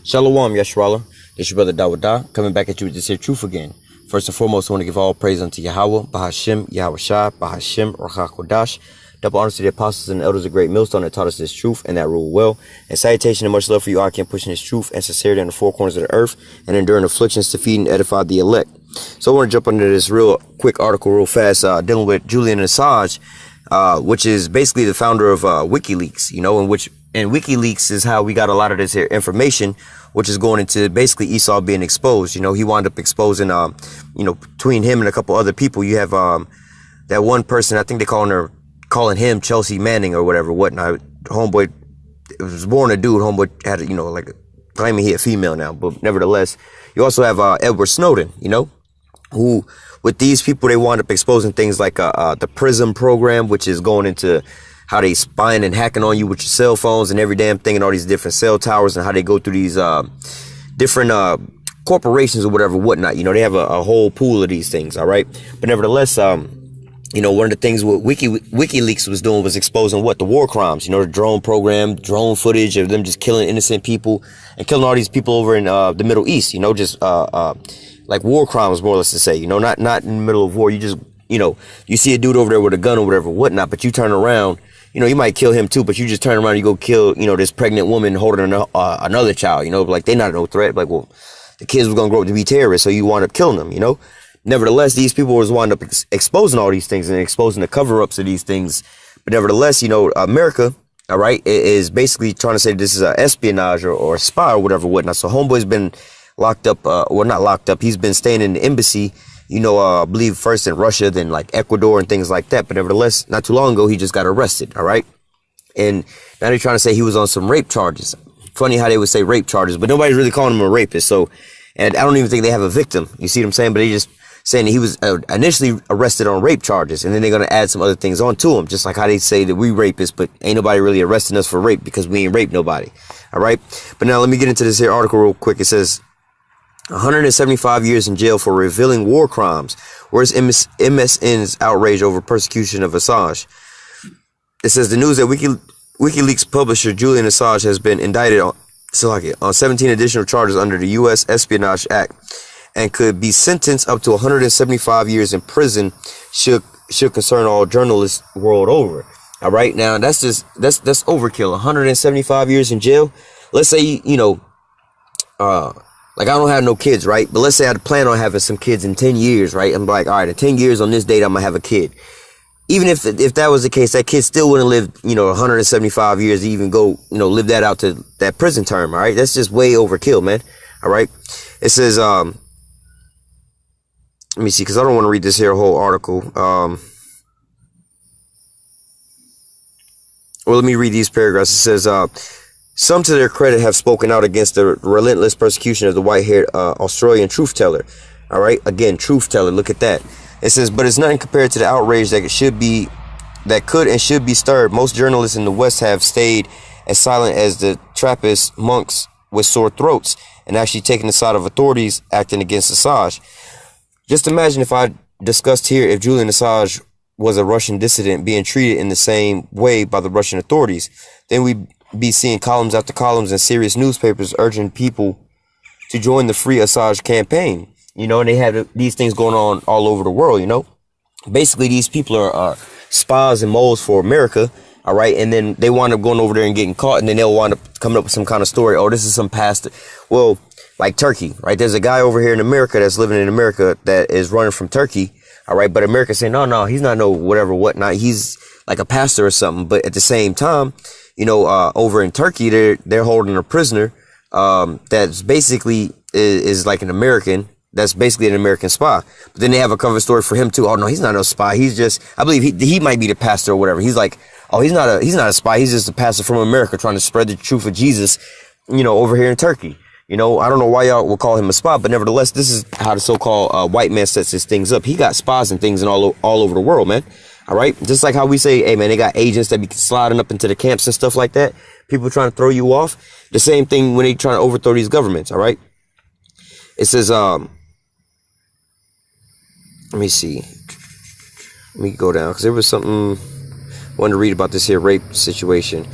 Shalom, Yeshwala. It's your brother Dawada, coming back at you with this here truth again. First and foremost, I want to give all praise unto Yahweh, Bahashem, Yahweh Shai, Bahashem, Ruach HaKodesh. Double honors to the apostles and the elders of Great Millstone that taught us this truth and that rule well. And salutation and much love for you, Arkin, pushing this truth and sincerity in the four corners of the earth and enduring afflictions to feed and edify the elect. So I want to jump into this real quick article real fast, dealing with Julian Assange, which is basically the founder of WikiLeaks, and WikiLeaks is how we got a lot of this here information, which is going into basically Esau being exposed. He wound up exposing, between him and a couple other people. You have that one person, I think they calling him Chelsea Manning or whatnot. Homeboy, it was born a dude. Homeboy had, claiming he a female now, but nevertheless, you also have Edward Snowden, who with these people, they wound up exposing things like the PRISM program, which is going into how they spying and hacking on you with your cell phones and every damn thing and all these different cell towers and how they go through these different corporations or whatnot. They have a whole pool of these things. All right. But nevertheless, one of the things what WikiLeaks was doing was exposing the war crimes, the drone program, drone footage of them just killing innocent people and killing all these people over in the Middle East, just like war crimes, more or less to say, not in the middle of war. You just, you see a dude over there with a gun or whatnot, but you turn around. You might kill him too, but you just turn around and you go kill, this pregnant woman holding another child, like they not no threat. Like, well, the kids was going to grow up to be terrorists, so you wind up killing them, Nevertheless, these people was wind up exposing all these things and exposing the cover-ups of these things. But nevertheless, America, all right, is basically trying to say this is espionage or spy or whatnot. So homeboy's been locked up, not locked up. He's been staying in the embassy, I believe first in Russia, then like Ecuador and things like that. But nevertheless, not too long ago, he just got arrested. All right. And now they're trying to say he was on some rape charges. Funny how they would say rape charges, but nobody's really calling him a rapist. So, and I don't even think they have a victim. You see what I'm saying? But they just saying that he was initially arrested on rape charges. And then they're going to add some other things onto him. Just like how they say that we rapists, but ain't nobody really arresting us for rape because we ain't raped nobody. All right. But now let me get into this here article real quick. It says 175 years in jail for revealing war crimes. Where's MSN's outrage over persecution of Assange? It says the news that WikiLeaks publisher Julian Assange has been indicted on 17 additional charges under the U.S. Espionage Act and could be sentenced up to 175 years in prison should concern all journalists world over. All right. Now that's overkill. 175 years in jail. Let's say, like I don't have no kids, right? But let's say I plan on having some kids in 10 years, right? I'm like, all right, in 10 years on this date, I'm going to have a kid. Even if that was the case, that kid still wouldn't live, 175 years to even go, live that out to that prison term. All right. That's just way overkill, man. All right. It says, let me see, because I don't want to read this here whole article. Well, let me read these paragraphs. It says, some, to their credit, have spoken out against the relentless persecution of the white-haired Australian truth teller. All right, again, truth teller. Look at that. It says, but it's nothing compared to the outrage that could and should be stirred. Most journalists in the West have stayed as silent as the Trappist monks with sore throats and actually taken the side of authorities acting against Assange. Just imagine if I discussed here if Julian Assange was a Russian dissident being treated in the same way by the Russian authorities. Then we'd be seeing columns after columns in serious newspapers urging people to join the Free Assange campaign, and they have these things going on all over the world, Basically, these people are spies and moles for America, all right? And then they wind up going over there and getting caught, and then they'll wind up coming up with some kind of story. Oh, this is some pastor. Well, like Turkey, right? There's a guy over here in America that's living in America that is running from Turkey, all right? But America's saying, no, he's not no whatnot. He's like a pastor or something. But at the same time, over in Turkey, they're holding a prisoner that's basically is like an American. That's basically an American spy. But then they have a cover story for him too. Oh no, he's not no spy. He's just, I believe he might be the pastor or whatever. He's like, oh, he's not a spy. He's just a pastor from America trying to spread the truth of Jesus, over here in Turkey. I don't know why y'all will call him a spy, but nevertheless, this is how the so-called white man sets his things up. He got spies and things all over the world, man. All right. Just like how we say, hey, man, they got agents that be sliding up into the camps and stuff like that. People trying to throw you off. The same thing when they trying to overthrow these governments. All right. It says, let me see. Let me go down because there was something I wanted to read about this here rape situation.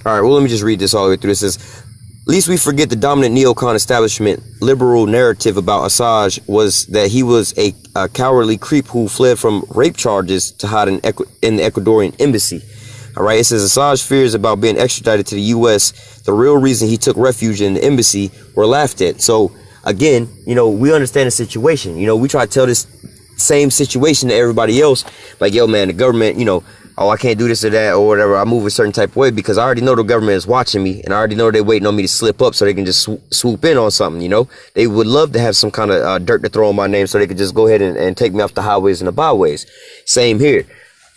All right, well, let me just read this all the way through. It says, least we forget the dominant neocon establishment liberal narrative about Assange was that he was a cowardly creep who fled from rape charges to hide in the Ecuadorian embassy. All right, it says Assange fears about being extradited to the U.S. The real reason he took refuge in the embassy were laughed at. So, again, you know, we understand the situation. You know, we try to tell this same situation to everybody else. Like, yo, man, the government, you know, oh, I can't do this or that or whatever. I move a certain type of way because I already know the government is watching me, and I already know they're waiting on me to slip up so they can just swoop in on something, you know. They would love to have some kind of dirt to throw on my name so they could just go ahead and take me off the highways and the byways. Same here.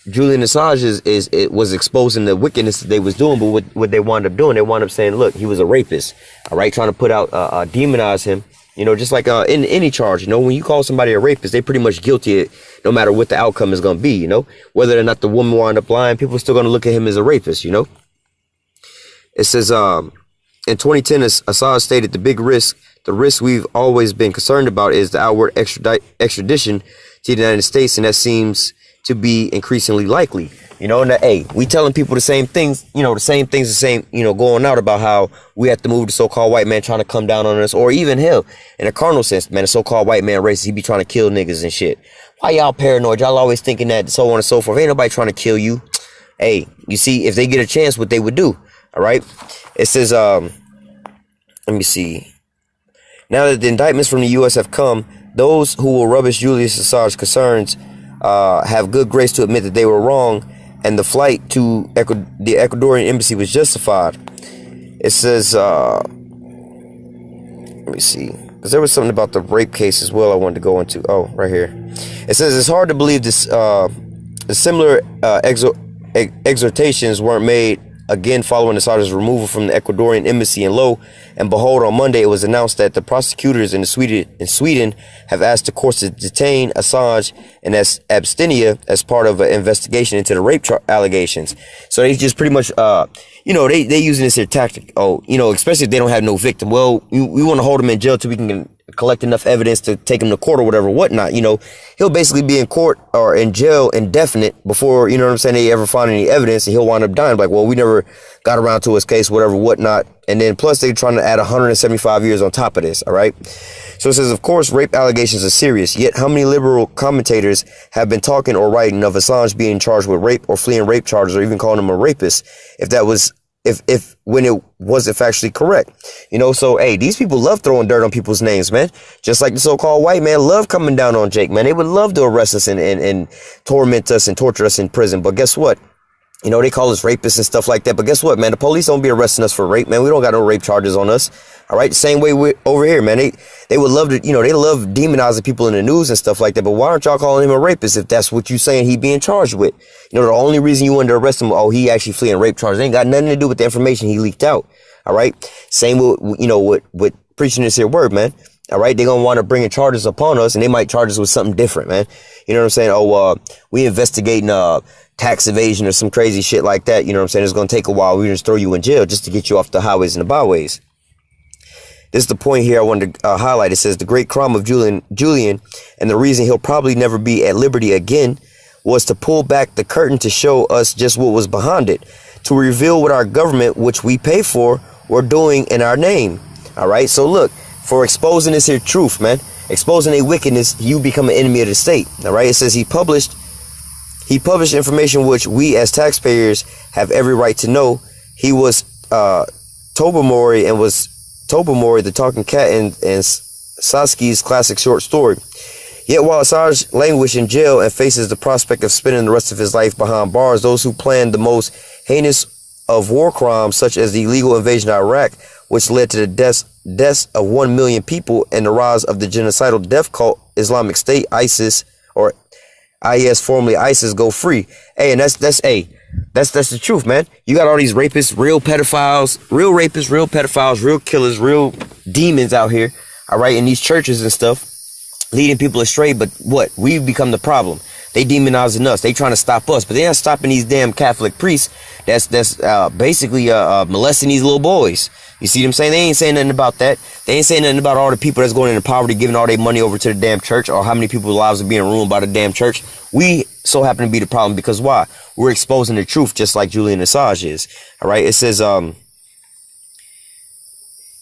Julian Assange was exposing the wickedness that they was doing, but what they wound up doing, they wound up saying, look, he was a rapist, all right, trying to put out, demonize him. You know, just like in any charge, you know, when you call somebody a rapist, they pretty much guilty no matter what the outcome is going to be, you know. Whether or not the woman wound up lying, people are still going to look at him as a rapist, you know. It says, in 2010, Assange stated the risk we've always been concerned about is the outward extradition to the United States, and that seems to be increasingly likely. You know, and hey, we telling people the same things, you know, going out about how we have to move the so-called white man trying to come down on us, or even hell, in a carnal sense, man, the so-called white man racist, he be trying to kill niggas and shit. Why y'all paranoid? Y'all always thinking that, so on and so forth. Ain't nobody trying to kill you. Hey, you see, if they get a chance, what they would do, all right? It says, let me see. Now that the indictments from the U.S. have come, those who will rubbish Julius Assange's concerns have good grace to admit that they were wrong, and the flight to the Ecuadorian embassy was justified. It says, let me see, because there was something about the rape case as well I wanted to go into. Oh, right here. It says it's hard to believe this. The similar exhortations weren't made again following Assange's removal from the Ecuadorian embassy in lo and behold, on Monday it was announced that the prosecutors in Sweden have asked the courts to detain Assange in absentia as part of an investigation into the rape allegations. So they just pretty much, you know, they using this here tactic. Oh, you know, especially if they don't have no victim. Well, we want to hold him in jail till we can collect enough evidence to take him to court or whatever, whatnot. You know, he'll basically be in court or in jail indefinite before, you know what I'm saying, they ever find any evidence, and he'll wind up dying. Like, well, we never got around to his case, whatever, whatnot. And then plus they're trying to add 175 years on top of this. All right. So it says, of course, rape allegations are serious. Yet how many liberal commentators have been talking or writing of Assange being charged with rape or fleeing rape charges, or even calling him a rapist, if that was when it wasn't factually correct, you know? So, hey, these people love throwing dirt on people's names, man. Just like the so-called white man love coming down on Jake, man. They would love to arrest us and torment us and torture us in prison. But guess what? You know, they call us rapists and stuff like that. But guess what, man? The police don't be arresting us for rape, man. We don't got no rape charges on us. All right. Same way over here, man. They would love to, you know, they love demonizing people in the news and stuff like that. But why aren't y'all calling him a rapist if that's what you saying he being charged with? You know, the only reason you wanted to arrest him, oh, he actually fleeing rape charges. It ain't got nothing to do with the information he leaked out. All right. Same with, you know, with preaching this here word, man. All right. They're going to want to bring charges upon us, and they might charge us with something different, man. You know what I'm saying? Oh, we investigating, tax evasion or some crazy shit like that. You know what I'm saying? It's going to take a while. We just throw you in jail just to get you off the highways and the byways. This is the point here I wanted to highlight. It says the great crime of Julian, and the reason he'll probably never be at liberty again, was to pull back the curtain to show us just what was behind it, to reveal what our government, which we pay for, were doing in our name. All right. So look, for exposing this here truth, man, exposing a wickedness, you become an enemy of the state. All right. It says he published information which we as taxpayers have every right to know. He was Tobermory, and was Tobermory the talking cat in Sasky's classic short story. Yet while Assange languished in jail and faces the prospect of spending the rest of his life behind bars, those who planned the most heinous of war crimes, such as the illegal invasion of Iraq, which led to the deaths of 1 million people and the rise of the genocidal death cult Islamic State, ISIS, or IS, formerly ISIS, go free. Hey, and that's the truth, man. You got all these rapists, real pedophiles, real killers, real demons out here, all right, in these churches and stuff, leading people astray. But what? We've become the problem. They demonizing us. They trying to stop us, but they ain't stopping these damn Catholic priests that's basically molesting these little boys. You see what I'm saying? They ain't saying nothing about that. They ain't saying nothing about all the people that's going into poverty, giving all their money over to the damn church, or how many people's lives are being ruined by the damn church. We so happen to be the problem, because why? we're exposing the truth, just like Julian Assange is. All right. It says,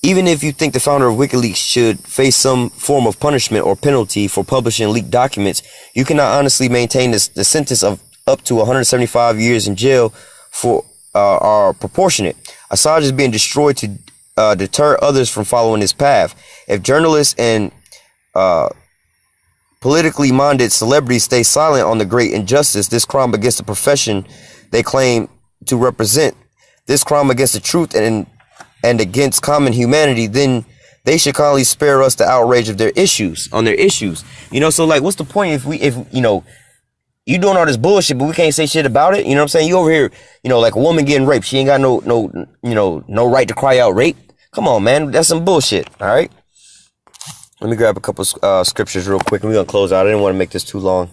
even if you think the founder of WikiLeaks should face some form of punishment or penalty for publishing leaked documents, you cannot honestly maintain the sentence of up to 175 years in jail for are proportionate. Assange is being destroyed to deter others from following his path. If journalists and politically minded celebrities stay silent on the great injustice, this crime against the profession they claim to represent, this crime against the truth and against common humanity, then they should kindly spare us the outrage of their issues. You know, so like, what's the point if you know, you doing all this bullshit, but we can't say shit about it? You know what I'm saying? You over here, you know, like a woman getting raped. She ain't got no right to cry out rape. Come on, man. That's some bullshit. All right. Let me grab a couple scriptures real quick and we're going to close out. I didn't want to make this too long.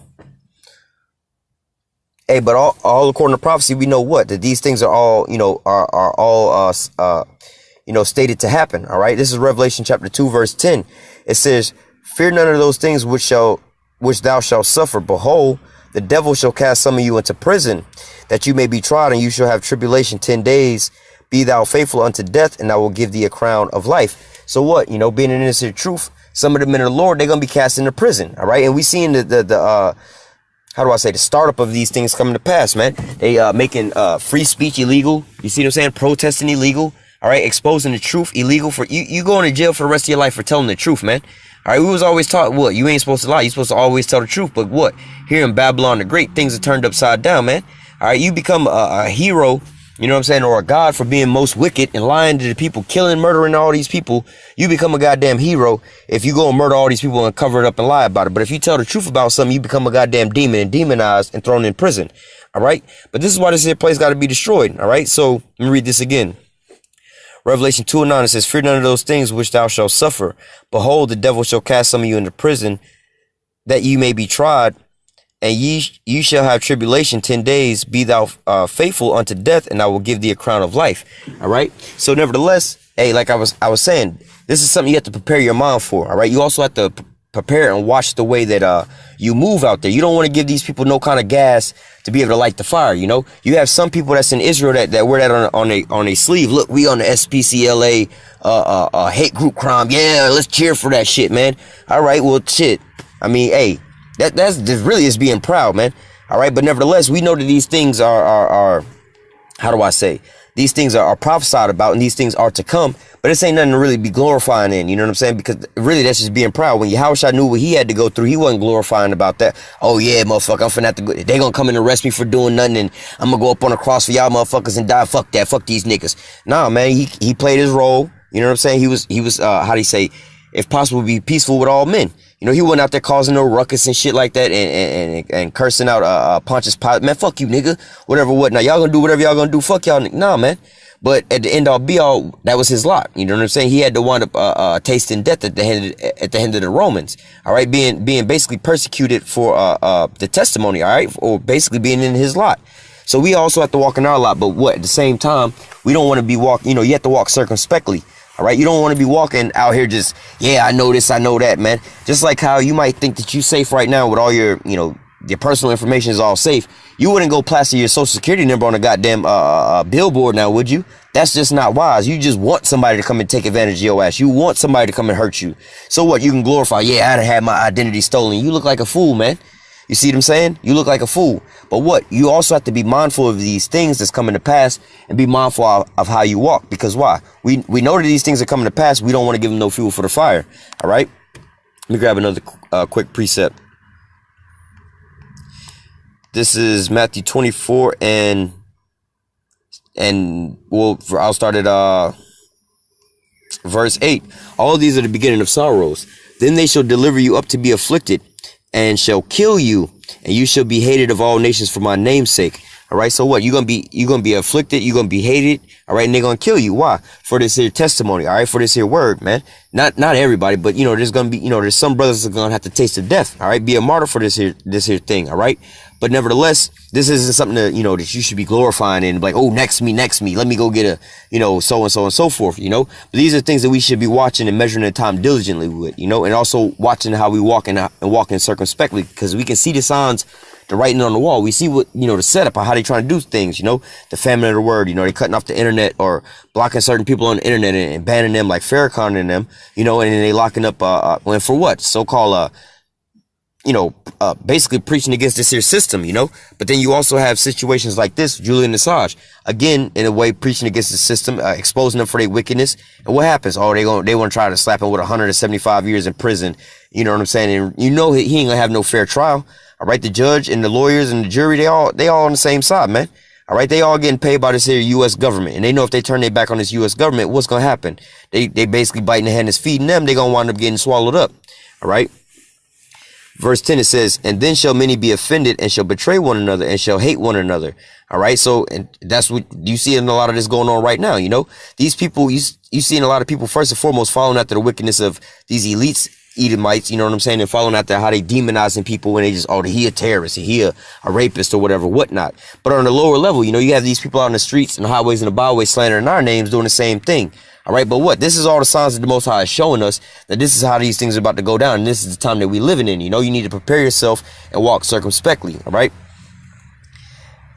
Hey, but all according to prophecy, we know what? That these things are all, you know, are all, stated to happen. All right. This is Revelation chapter 2, verse 10. It says, fear none of those things which thou shalt suffer. Behold, the devil shall cast some of you into prison, that you may be tried, and you shall have tribulation 10 days. Be thou faithful unto death, and I will give thee a crown of life. So what? You know, being in this truth, some of the men of the Lord, they're going to be cast into prison. All right. And we seeing the how do I say, the startup of these things coming to pass, man. They making free speech illegal. You see what I'm saying? Protesting illegal. All right. Exposing the truth illegal. For you going to jail for the rest of your life for telling the truth, man. All right, we was always taught what? You ain't supposed to lie. You're supposed to always tell the truth. But what? Here in Babylon the Great, things are turned upside down, man. All right, you become a hero, you know what I'm saying, or a god for being most wicked and lying to the people, killing, murdering all these people. You become a goddamn hero if you go and murder all these people and cover it up and lie about it. But if you tell the truth about something, you become a goddamn demon and demonized and thrown in prison. All right, but this is why this here place got to be destroyed. All right, so let me read this again. Revelation 2:9, it says, fear none of those things which thou shalt suffer. Behold, the devil shall cast some of you into prison, that ye may be tried, and ye shall have tribulation 10 days. Be thou faithful unto death, and I will give thee a crown of life. All right. So nevertheless, hey, like I was saying, this is something you have to prepare your mind for. All right. You also have to prepare and watch the way that you move out there. You don't want to give these people no kind of gas to be able to light the fire. You know, you have some people that's in Israel that wear that on a sleeve. Look, we on the SPCLA hate group crime. Yeah, let's cheer for that shit, man. All right, well, shit. I mean, hey, that's really is being proud, man. All right, but nevertheless, we know that these things are how do I say? These things are prophesied about, and these things are to come. But this ain't nothing to really be glorifying in, you know what I'm saying? Because really, that's just being proud. When Yahushua knew what he had to go through, he wasn't glorifying about that. Oh, yeah, motherfucker, I'm finna have to go. They gonna come and arrest me for doing nothing, and I'm gonna go up on the cross for y'all motherfuckers and die. Fuck that. Fuck these niggas. Nah, man, he played his role. You know what I'm saying? He was how do you say, if possible, be peaceful with all men. You know, he wasn't out there causing no ruckus and shit like that and cursing out Pontius Pilate. Man, fuck you, nigga. Whatever, what. Now, y'all gonna do whatever y'all gonna do. Fuck y'all. Nah, man. But at the end all be all, that was his lot. You know what I'm saying? He had to wind up tasting death at the hand of the Romans. All right, being basically persecuted for the testimony. All right, or basically being in his lot. So we also have to walk in our lot. But what? At the same time, we don't want to be walking. You know, you have to walk circumspectly. All right, you don't want to be walking out here just, yeah, I know this, I know that, man. Just like how you might think that you safe right now with all your, you know, your personal information is all safe. You wouldn't go plaster your social security number on a goddamn billboard now, would you? That's just not wise. You just want somebody to come and take advantage of your ass. You want somebody to come and hurt you. So what? You can glorify, yeah, I done had my identity stolen. You look like a fool, man. You see what I'm saying? You look like a fool. But what? You also have to be mindful of these things that's coming to pass and be mindful of how you walk. Because why? We know that these things are coming to pass. We don't want to give them no fuel for the fire. All right? Let me grab another quick precept. This is Matthew 24 and I'll start at verse 8. All of these are the beginning of sorrows. Then they shall deliver you up to be afflicted, and shall kill you, and you shall be hated of all nations for my name's sake. All right. So what? You're gonna be afflicted. You're gonna be hated. All right. And they're gonna kill you. Why? For this here testimony. All right. For this here word, man. Not everybody, but you know, there's gonna be, you know, there's some brothers that are gonna have to taste of death. All right. Be a martyr for this here thing. All right. But nevertheless, this isn't something that, you know, that you should be glorifying and like, oh, next me. Let me go get a, you know, so and so and so forth, you know. But these are things that we should be watching and measuring the time diligently with, you know, and also watching how we walk and walking circumspectly, because we can see the signs the writing on the wall. We see what, the setup of how they trying to do things, the famine of the word, they cutting off the internet or blocking certain people on the internet and banning them like Farrakhan and them, and then they locking up, and for what? So-called, basically preaching against this here system, but then you also have situations like this, Julian Assange, again, in a way, preaching against the system, exposing them for their wickedness. And what happens? Oh, they want to try to slap him with 175 years in prison. You know what I'm saying? And he ain't gonna have no fair trial. All right. The judge and the lawyers and the jury, they all on the same side, man. All right. They all getting paid by this here U.S. government. And they know if they turn their back on this U.S. government, what's going to happen? They basically biting the hand that's feeding them. They going to wind up getting swallowed up. All right. Verse 10, it says, and then shall many be offended and shall betray one another and shall hate one another. All right. So, and that's what you see in a lot of this going on right now. These people, you see in a lot of people, first and foremost, following after the wickedness of these elites, Edomites, you know what I'm saying? And following after how they demonizing people when they just, he a terrorist, he a rapist or whatever, whatnot. But on the lower level, you have these people out in the streets and highways and the byways slandering our names doing the same thing. All right. But what? This is all the signs that the Most High is showing us that this is how these things are about to go down. And this is the time that we're living in. You need to prepare yourself and walk circumspectly. All right.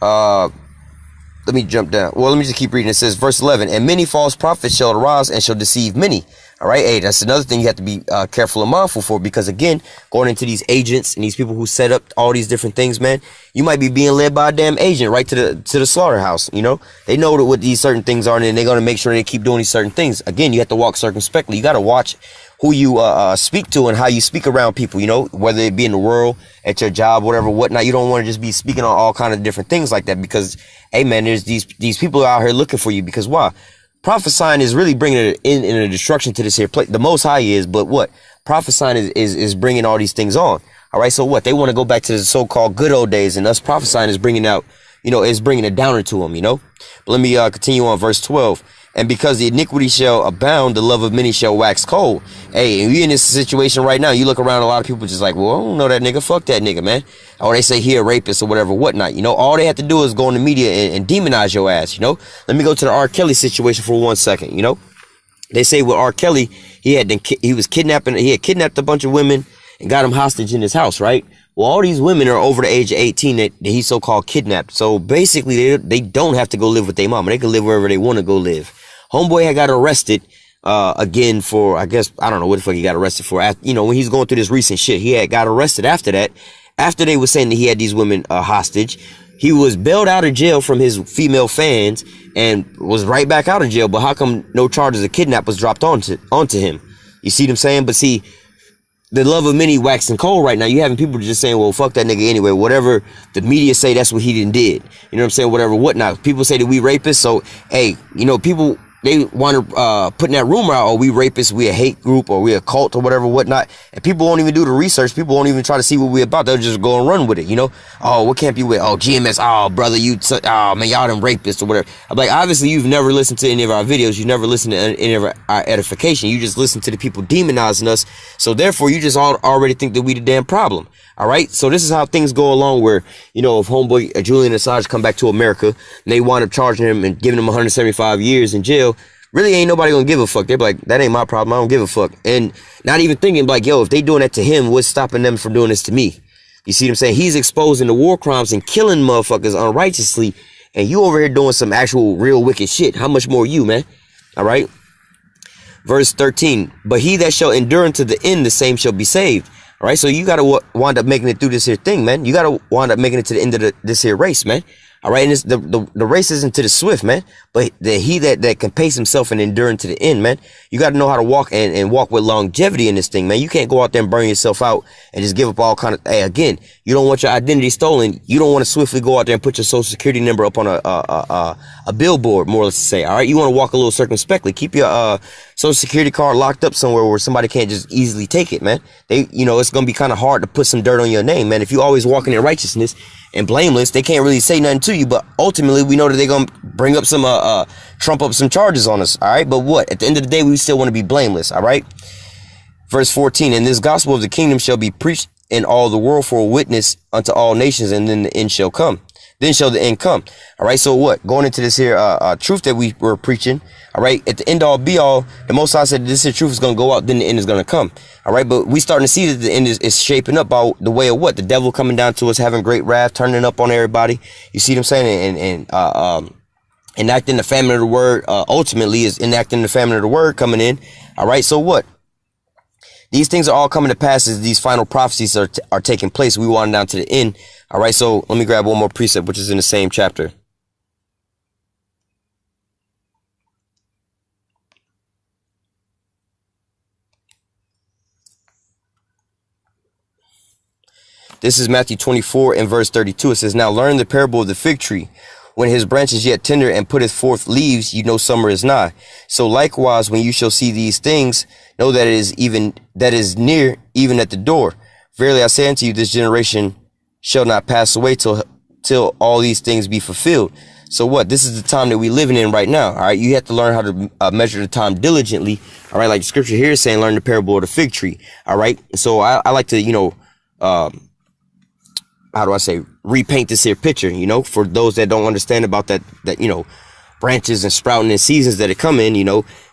Let me jump down. Well, let me just keep reading. It says, verse 11, and many false prophets shall arise and shall deceive many. All right. Hey, that's another thing you have to be careful and mindful for, because again, going into these agents and these people who set up all these different things, man, you might be being led by a damn agent right to the slaughterhouse. They know what these certain things are, and they're going to make sure they keep doing these certain things. Again, you have to walk circumspectly. You got to watch who you speak to and how you speak around people, whether it be in the world, at your job, whatever, whatnot. You don't want to just be speaking on all kind of different things like that, because, hey, man, there's these people out here looking for you. Because why? Prophesying is really bringing it in a destruction to this here place. The Most High is, but what? Prophesying is bringing all these things on. All right. So what? They want to go back to the so-called good old days, and us prophesying is bringing out, is bringing a downer to them, But let me continue on verse 12. And because the iniquity shall abound, the love of many shall wax cold. Hey, and you in this situation right now, you look around, a lot of people just like, well, I don't know that nigga. Fuck that nigga, man. Or they say he a rapist or whatever, whatnot. All they have to do is go in the media and demonize your ass, Let me go to the R. Kelly situation for 1 second, They say with R. Kelly, he had kidnapped a bunch of women and got them hostage in his house, right? Well, all these women are over the age of 18 that he so-called kidnapped. So basically, they don't have to go live with their mama. They can live wherever they want to go live. Homeboy had got arrested again for, I guess, I don't know what the fuck he got arrested for. After, when he's going through this recent shit, he had got arrested after that. After they were saying that he had these women hostage, he was bailed out of jail from his female fans and was right back out of jail. But how come no charges of kidnap was dropped onto him? You see what I'm saying? But see, the love of many waxing cold right now. You having people just saying, well, fuck that nigga anyway. Whatever the media say, that's what he did. You know what I'm saying? Whatever, whatnot. People say that we rapists. So, hey, people, they want to put that rumor out, we rapists, we a hate group, or we a cult or whatever, whatnot. And people won't even do the research. People won't even try to see what we about. They'll just go and run with it, Oh, what camp you with? Oh, GMS. Oh, brother, oh, man, y'all them rapists or whatever. I'm like, obviously, you've never listened to any of our videos. You've never listened to any of our edification. You just listen to the people demonizing us. So, therefore, you just already think that we the damn problem. All right. So this is how things go along where, if homeboy Julian Assange come back to America and they wind up charging him and giving him 175 years in jail, really ain't nobody gonna give a fuck. They're like, that ain't my problem. I don't give a fuck. And not even thinking like, yo, if they doing that to him, what's stopping them from doing this to me? You see what I'm saying? He's exposing the war crimes and killing motherfuckers unrighteously. And you over here doing some actual real wicked shit. How much more you, man? All right. Verse 13, but he that shall endure unto the end, the same shall be saved. All right, so you got to wind up making it through this here thing, man. You got to wind up making it to the end of this here race, man. All right, and it's the race isn't to the swift, man, but he that can pace himself and endure to the end, man. You got to know how to walk and walk with longevity in this thing, man. You can't go out there and burn yourself out and just give up all kind of. Hey, again, you don't want your identity stolen. You don't want to swiftly go out there and put your social security number up on a billboard, more or less to say. All right, you want to walk a little circumspectly. Keep your social security card locked up somewhere where somebody can't just easily take it, man. It's gonna be kind of hard to put some dirt on your name, man. If you always walking in righteousness and blameless, they can't really say nothing to you. But ultimately, we know that they're gonna bring up some trump up some charges on us. All right, but what? At the end of the day, we still want to be blameless. All right. Verse 14, and this gospel of the kingdom shall be preached in all the world for a witness unto all nations, and then the end shall come. then shall the end come. All right. So what? Going into this here truth that we were preaching. All right. At the end all be all, the Most High said this here truth is going to go out, then the end is going to come. All right. But we starting to see that the end is shaping up out the way of what? The devil coming down to us, having great wrath, turning up on everybody. You see what I'm saying? And enacting the famine of the word, ultimately is enacting the famine of the word coming in. All right. So what? These things are all coming to pass as these final prophecies are taking place. We wind down to the end. All right. So let me grab one more precept, which is in the same chapter. This is Matthew 24 and verse 32. It says, now learn the parable of the fig tree. When his branch is yet tender and putteth forth leaves, you know summer is nigh. So likewise, when you shall see these things, know that that is near, even at the door. Verily I say unto you, this generation shall not pass away till all these things be fulfilled. So what? This is the time that we're living in right now. All right. You have to learn how to measure the time diligently. All right. Like the scripture here is saying, learn the parable of the fig tree. All right. So I like to, how do I say, repaint this here picture, for those that don't understand about that, branches and sprouting and seasons that it come in,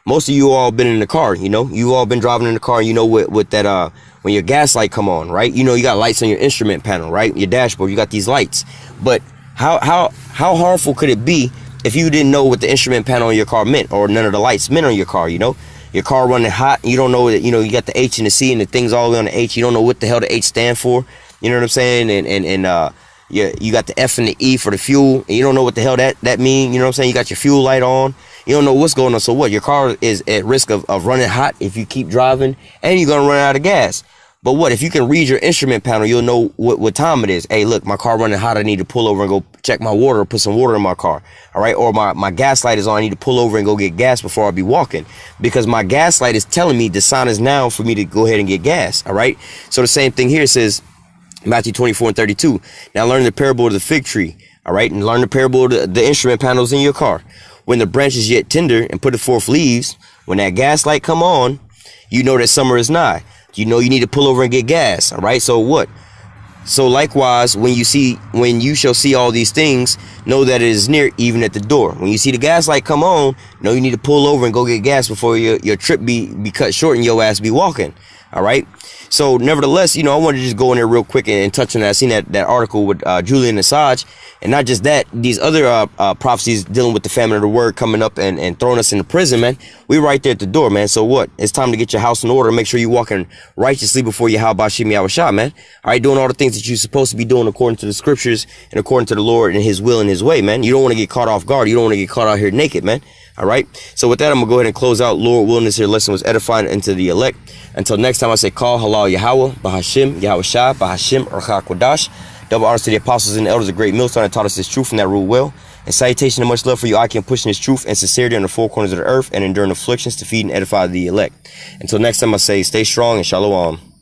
most of you all been in the car, you all been driving in the car, with that, when your gas light come on, right? You got lights on your instrument panel, right? Your dashboard, you got these lights, but how harmful could it be if you didn't know what the instrument panel on your car meant, or none of the lights meant on your car, your car running hot, you don't know that, you got the H and the C and the things all the way on the H, you don't know what the hell the H stand for. You know what I'm saying? And you got the F and the E for the fuel. And you don't know what the hell that mean. You know what I'm saying? You got your fuel light on. You don't know what's going on. So what? Your car is at risk of running hot if you keep driving, and you're going to run out of gas. But what? If you can read your instrument panel, you'll know what time it is. Hey, look, my car running hot. I need to pull over and go check my water, put some water in my car. All right. Or my gas light is on. I need to pull over and go get gas before I be walking, because my gas light is telling me the sign is now for me to go ahead and get gas. All right. So the same thing here says, Matthew 24 and 32. Now learn the parable of the fig tree. All right. And learn the parable of the instrument panels in your car. When the branch is yet tender and putteth forth leaves, when that gas light come on, you know that summer is nigh. You know you need to pull over and get gas. All right. So what? So likewise, when you shall see all these things, know that it is near, even at the door. When you see the gas light come on, know you need to pull over and go get gas before your trip be cut short and your ass be walking. All right. So nevertheless, I wanted to just go in there real quick and touch on that. I seen that article with Julian Assange, and not just that, these other prophecies dealing with the famine of the word coming up and throwing us into prison, man. We right there at the door, man. So what? It's time to get your house in order. Make sure you're walking righteously before Yahweh Shem Yahushua, man. All right, doing all the things that you're supposed to be doing according to the scriptures and according to the Lord and his will and his way, man. You don't want to get caught off guard. You don't want to get caught out here naked, man. All right. So with that, I'm going to go ahead and close out. Lord willing, this here lesson was edifying into the elect. Until next time, I say call halal Yahweh, Bahashim, Yahushua, Bahashim, Ruach HaKodesh. Double honors to the apostles and the elders of Great Millstone that taught us this truth and that rule well. And salutation and much love for you, I can pushing this truth and sincerity on the four corners of the earth and enduring afflictions to feed and edify the elect. Until next time, I say stay strong and shalom.